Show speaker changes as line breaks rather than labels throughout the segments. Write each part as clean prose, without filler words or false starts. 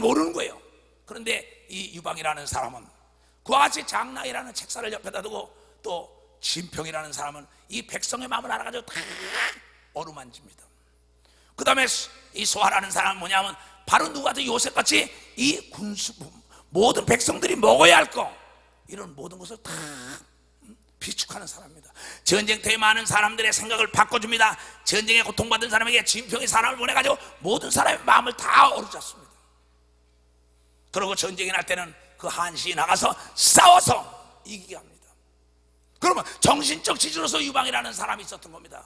모르는 거예요. 그런데 이 유방이라는 사람은 그와 같이 장랑이라는 책사를 옆에다 두고 또 진평이라는 사람은 이 백성의 마음을 알아가지고 다 어루만집니다. 그 다음에 이 소아라는 사람은 뭐냐면 바로 누가 도 요셉같이 이 군수 모든 백성들이 먹어야 할 거 이런 모든 것을 다 비축하는 사람입니다. 전쟁터에 많은 사람들의 생각을 바꿔줍니다. 전쟁에 고통받은 사람에게 진평의 사람을 보내가지고 모든 사람의 마음을 다 어루잡습니다. 그리고 전쟁이 날 때는 그 한시에 나가서 싸워서 이기게 합니다. 그러면 정신적 지주로서 유방이라는 사람이 있었던 겁니다.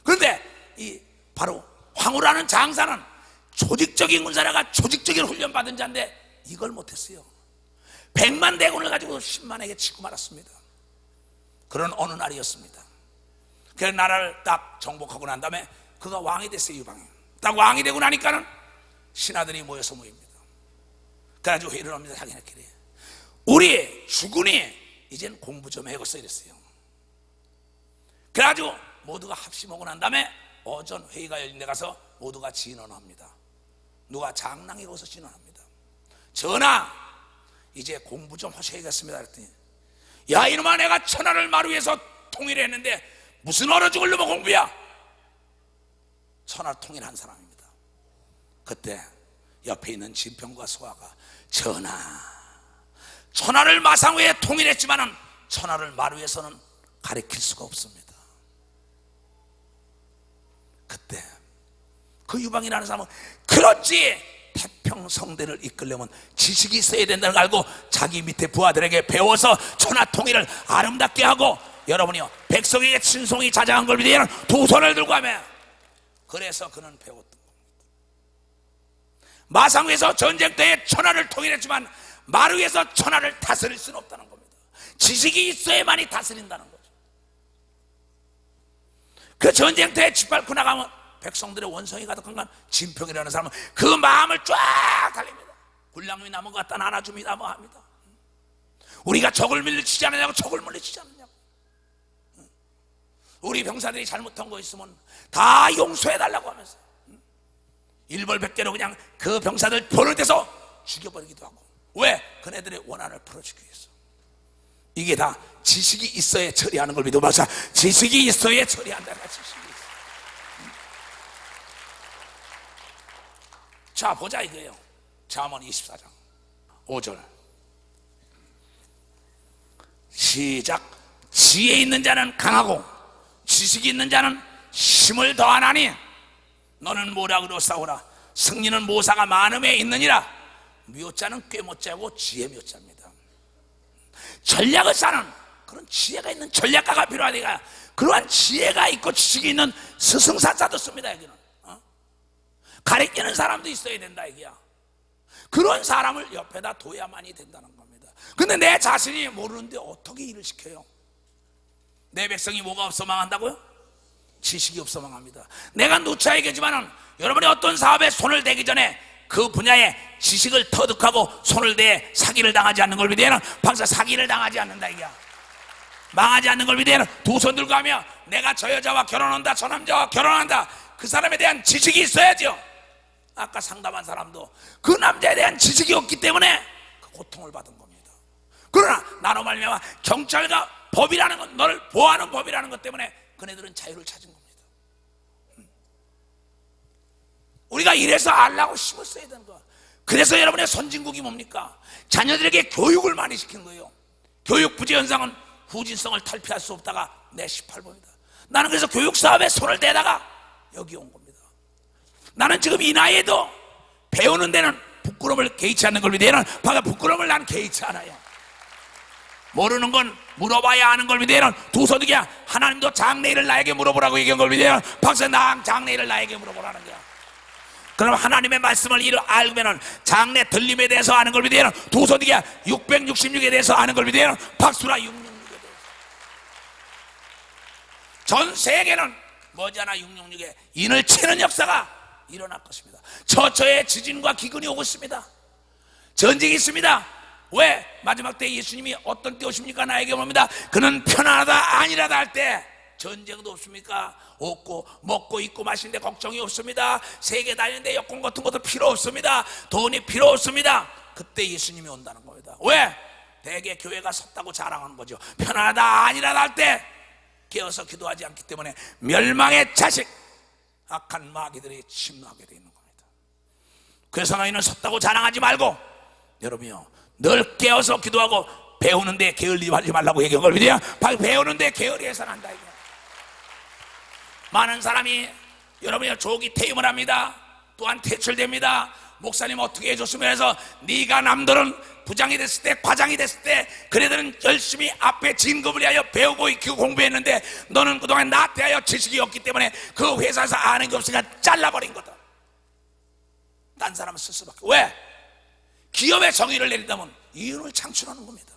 그런데 이 바로 황후라는 장사는 조직적인 군사라가 조직적인 훈련받은 자인데 이걸 못했어요. 100만 대군을 가지고 10만에게 치고 말았습니다. 그런 어느 날이었습니다. 그래서 나라를 딱 정복하고 난 다음에 그가 왕이 됐어요. 유방이 딱 왕이 되고 나니까는 신하들이 모여서 모입니다. 그래가지고 회의를 합니다. 자기네끼리 우리 주군이 이젠 공부 좀 해야겠어 이랬어요. 그래가지고 모두가 합심하고 난 다음에 오전 회의가 열린 데 가서 모두가 진언합니다. 누가 장랑이 거기서 진언합니다. 전하, 이제 공부 좀 하셔야겠습니다. 그랬더니 야 이놈아, 내가 천하를 마루에서 통일했는데 무슨 얼어 죽을 놈의 공부야. 천하를 통일한 사람입니다. 그때 옆에 있는 진평과 소아가 전하, 천하를 마상위에 통일했지만은 천하를 마루에서는 가리킬 수가 없습니다. 그때 그 유방이라는 사람은 그렇지, 태평성대를 이끌려면 지식이 있어야 된다는 걸 알고 자기 밑에 부하들에게 배워서 천하 통일을 아름답게 하고, 여러분이요, 백성에게 친송이 자장한 걸 위해 두 손을 들고 하며, 그래서 그는 배웠던 겁니다. 마상에서 전쟁 때에 천하를 통일했지만 마루에서 천하를 다스릴 수는 없다는 겁니다. 지식이 있어야만이 다스린다는 거죠. 그 전쟁 때에 짓밟고 나가면 백성들의 원성이 가득한 건 진평이라는 사람은 그 마음을 쫙 달립니다. 굴량이 남은 것 갖다 나눠줍니다. 뭐 합니다. 우리가 적을 물리치지 않느냐고, 적을 물리치지 않느냐고. 우리 병사들이 잘못한 거 있으면 다 용서해달라고 하면서 일벌백계로 그냥 그 병사들 보는 데서 죽여버리기도 하고. 왜? 그네들의 원한을 풀어주기 위해서. 이게 다 지식이 있어야 처리하는 걸 믿어. 맞아, 지식이 있어야 처리한다는 거야. 지식이 있어. 자, 보자 이거예요. 잠언 24장 5절 시작. 지혜 있는 자는 강하고 지식이 있는 자는 힘을 더하나니 너는 모략으로 싸우라. 승리는 모사가 많음에 있느니라. 묘자는 꽤 못자고 지혜 묘자입니다. 전략을 짜는 그런 지혜가 있는 전략가가 필요하니까 그러한 지혜가 있고 지식이 있는 스승사자도 씁니다. 여기는 가르치는 사람도 있어야 된다 이게야. 그런 사람을 옆에다 둬야만이 된다는 겁니다. 근데 내 자신이 모르는데 어떻게 일을 시켜요? 내 백성이 뭐가 없어 망한다고요? 지식이 없어 망합니다. 내가 누차 얘기했지만은 여러분이 어떤 사업에 손을 대기 전에 그 분야에 지식을 터득하고 손을 대 사기를 당하지 않는 걸 위대해는 박사 사기를 당하지 않는다 이게야. 망하지 않는 걸 위대해는 두 손 들고 하며 내가 저 여자와 결혼한다, 저 남자와 결혼한다, 그 사람에 대한 지식이 있어야죠. 아까 상담한 사람도 그 남자에 대한 지식이 없기 때문에 그 고통을 받은 겁니다. 그러나 나로 말미암아 경찰과 법이라는 것, 너를 보호하는 법이라는 것 때문에 그네들은 자유를 찾은 겁니다. 우리가 이래서 알라고 힘을 써야 되는 거야. 그래서 여러분의 선진국이 뭡니까? 자녀들에게 교육을 많이 시킨 거예요. 교육 부재 현상은 후진성을 탈피할 수 없다가 내 18번이다. 나는 그래서 교육 사업에 손을 대다가 여기 온 겁니다. 나는 지금 이 나이에도 배우는 데는 부끄러움을 개의치 않는 걸 위대해는 바가 부끄러움을 난 개의치 않아요. 모르는 건 물어봐야 하는 걸 위대해는 두 손이야. 하나님도 장래일을 나에게 물어보라고 얘기한 걸 위대해는 박사 나 장래일을 나에게 물어보라는 거야. 그럼 하나님의 말씀을 알면은 장래 들림에 대해서 아는 걸 위대해는 두 손이야. 666에 대해서 아는 걸 위대해는 박수라 666에 대해서. 전 세계는 머지않아 666에 인을 치는 역사가 일어날 것입니다. 처처에 지진과 기근이 오고 있습니다. 전쟁이 있습니다. 왜? 마지막 때 예수님이 어떤 때 오십니까? 나에게 옵니다. 그는 편안하다 아니라다 할 때 전쟁도 없습니까? 없고, 먹고 입고 마시는데 걱정이 없습니다. 세계 다니는데 여권 같은 것도 필요 없습니다. 돈이 필요 없습니다. 그때 예수님이 온다는 겁니다. 왜? 대개 교회가 섰다고 자랑하는 거죠. 편안하다 아니라다 할 때 깨어서 기도하지 않기 때문에 멸망의 자식, 악한 마귀들이 침노하게 되어 있는 겁니다. 그래서 너희는 섰다고 자랑하지 말고 여러분이요, 늘 깨어서 기도하고 배우는데 게을리하지 말라고 얘기한 걸 믿어요. 배우는데 게을리 해서는 한다 이거. 많은 사람이 여러분이 조기 퇴임을 합니다. 또한 퇴출됩니다. 목사님 어떻게 해줬으면 해서 네가 남들은 부장이 됐을 때, 과장이 됐을 때 그래들은 열심히 앞에 진급을 위하여 배우고 익히고 공부했는데 너는 그동안 나태하여 지식이 없기 때문에 그 회사에서 아는 게 없으니까 잘라버린 거다. 딴 사람은 쓸 수밖에. 왜? 기업의 정의를 내린다면 이윤을 창출하는 겁니다.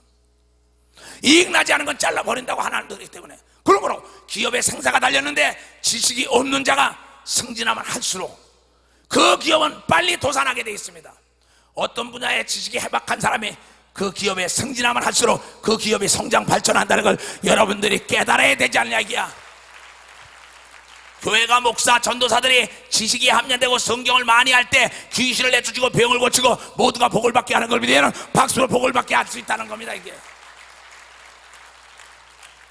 이익 나지 않은 건 잘라버린다고 하나님 그렇기 때문에. 그러므로 기업의 생사가 달렸는데 지식이 없는 자가 승진하면 할수록 그 기업은 빨리 도산하게 되어 있습니다. 어떤 분야의 지식이 해박한 사람이 그 기업에 승진하면 할수록 그 기업이 성장 발전한다는 걸 여러분들이 깨달아야 되지 않냐 이게야. 교회가 목사 전도사들이 지식이 함량되고 성경을 많이 할 때 귀신을 내쫓고 병을 고치고 모두가 복을 받게 하는 걸 믿으면 박수로 복을 받게 할 수 있다는 겁니다. 이게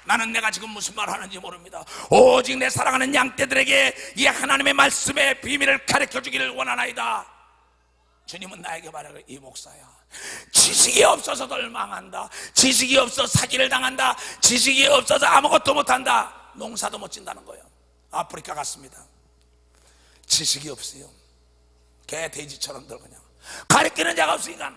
나는 내가 지금 무슨 말 하는지 모릅니다. 오직 내 사랑하는 양떼들에게 이 하나님의 말씀의 비밀을 가르쳐 주기를 원하나이다. 주님은 나에게 말하길, 이 목사야, 지식이 없어서들 망한다. 지식이 없어 사기를 당한다. 지식이 없어서 아무것도 못한다. 농사도 못 짓는다는 거예요. 아프리카 갔습니다. 지식이 없어요. 개 돼지처럼들 그냥 가르치는 자가 없으니까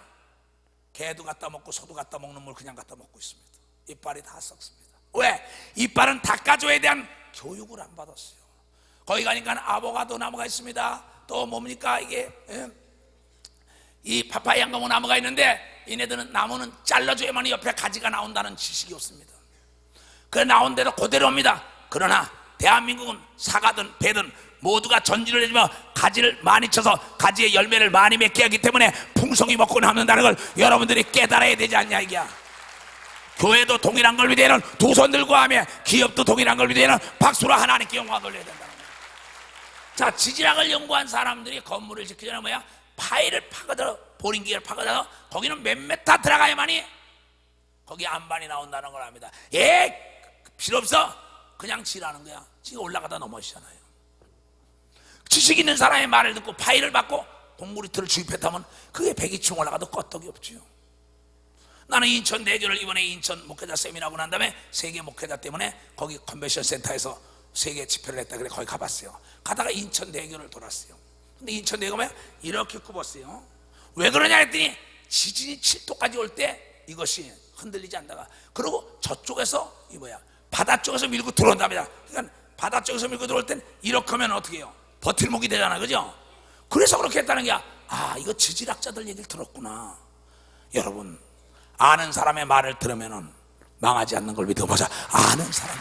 개도 갖다 먹고 소도 갖다 먹는 물 그냥 갖다 먹고 있습니다. 이빨이 다 썩습니다. 왜? 이빨은 닦아줘야 대한 교육을 안 받았어요. 거기 가니까 아보가도 나무가 있습니다. 또 뭡니까 이게 이 파파이 양가무 나무가 있는데 얘네들은 나무는 잘라줘야만 옆에 가지가 나온다는 지식이 없습니다. 그 나온 대로 그대로 옵니다. 그러나 대한민국은 사과든 배든 모두가 전지를 해주며 가지를 많이 쳐서 가지의 열매를 많이 맺게 하기 때문에 풍성히 먹고 남는다는 걸 여러분들이 깨달아야 되지 않냐 이게야. 교회도 동일한 걸 위대는 두 손 들고 하며 기업도 동일한 걸 위대는 박수로 하나님께 영광을 돌려야 된다는 거예요. 자, 지질학을 연구한 사람들이 건물을 짓기 전에 뭐야? 파일을 파고들어, 보링기를 파고들어 거기는 몇 메타 들어가야만이 거기 안반이 나온다는 걸 압니다. 필요 없어. 그냥 지라는 거야. 지가 올라가다 넘어지잖아요. 지식 있는 사람의 말을 듣고 파일을 받고 콘크리트를 주입했다면 그게 100이층 올라가도 껐떡이 없지요. 나는 인천 대교를 이번에 인천 목회자 세미나하고 난 다음에 세계 목회자 때문에 거기 컨벤션 센터에서 세계 집회를 했다 그래 거기 가봤어요. 가다가 인천 대교를 돌았어요. 근데 인천 대교가 뭐야? 이렇게 굽었어요. 왜 그러냐 했더니 지진이 7도까지 올 때 이것이 흔들리지 않다가 그리고 저쪽에서 이 뭐야 바다 쪽에서 밀고 들어온답니다. 그러니까 바다 쪽에서 밀고 들어올 땐 이렇게 하면 어떻게 해요? 버틸목이 되잖아, 그죠? 그래서 그렇게 했다는 게야. 아, 이거 지질학자들 얘기를 들었구나. 여러분, 아는 사람의 말을 들으면은 망하지 않는 걸 믿어보자. 아는 사람이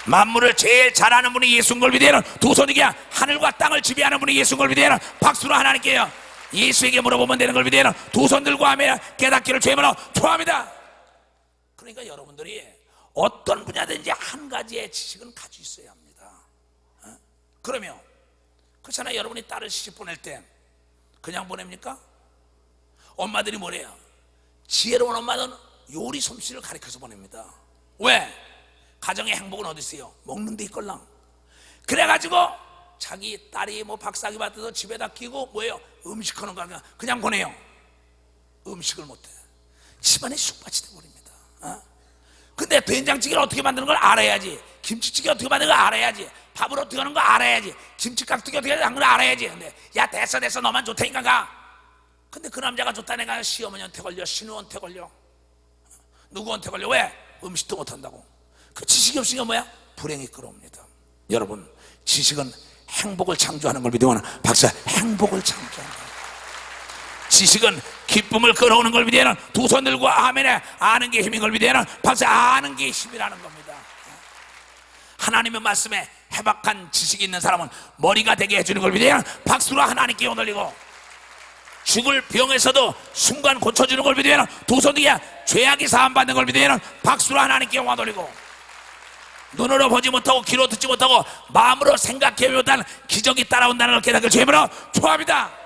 만물을 제일 잘하는 분이 예수인 걸 믿어야 두 손이게 하늘과 땅을 지배하는 분이 예수인 걸 믿어야 박수로 하나님께요. 예수에게 물어보면 되는 걸 믿어야 두 손 들고 하며 깨닫기를 죄물어 초합니다. 그러니까 여러분들이 어떤 분야든지 한 가지의 지식은 가지고 있어야 합니다. 그러면 그렇잖아요. 여러분이 딸을 시집 보낼 때 그냥 보냅니까? 엄마들이 뭐래요? 지혜로운 엄마는 요리 솜씨를 가르쳐서 보냅니다. 왜? 가정의 행복은 어디 있어요? 먹는 데 있걸랑. 그래가지고 자기 딸이 뭐 박사학위 받아서 집에다 끼고 뭐예요? 음식하는 거 그냥 보내요. 음식을 못해. 집안에 쑥밭이 돼버립니다. 근데 된장찌개를 어떻게 만드는 걸 알아야지. 김치찌개 어떻게 만드는 걸 알아야지. 밥을 어떻게 하는 거 알아야지. 김치깍두기 어떻게 하는 걸 알아야지. 근데 야 됐어 너만 좋다니까 가. 근데 그 남자가 좋다니까 시어머니한테 걸려, 신우한테 걸려, 누구한테 걸려. 왜? 음식도 못한다고. 그 지식이 없으니까 뭐야? 불행이 끌어옵니다. 여러분, 지식은 행복을 창조하는 걸 믿으면 박사, 행복을 창조하는 거예요. 지식은 기쁨을 끌어오는 걸 믿으면 두 손 들고 아멘에 아는 게 힘인 걸 믿으면 박사, 아는 게 힘이라는 겁니다. 하나님의 말씀에 해박한 지식이 있는 사람은 머리가 되게 해주는 걸 믿으면 박수로 하나님께 영광 돌리고, 죽을 병에서도 순간 고쳐주는 걸 믿으면 두 손 뒤에 죄악이 사함받는 걸 믿으면 박수로 하나님께 영광 돌리고, 눈으로 보지 못하고 귀로 듣지 못하고 마음으로 생각해 보다는 기적이 따라온다는 걸 깨닫길 주님으로 축원합니다.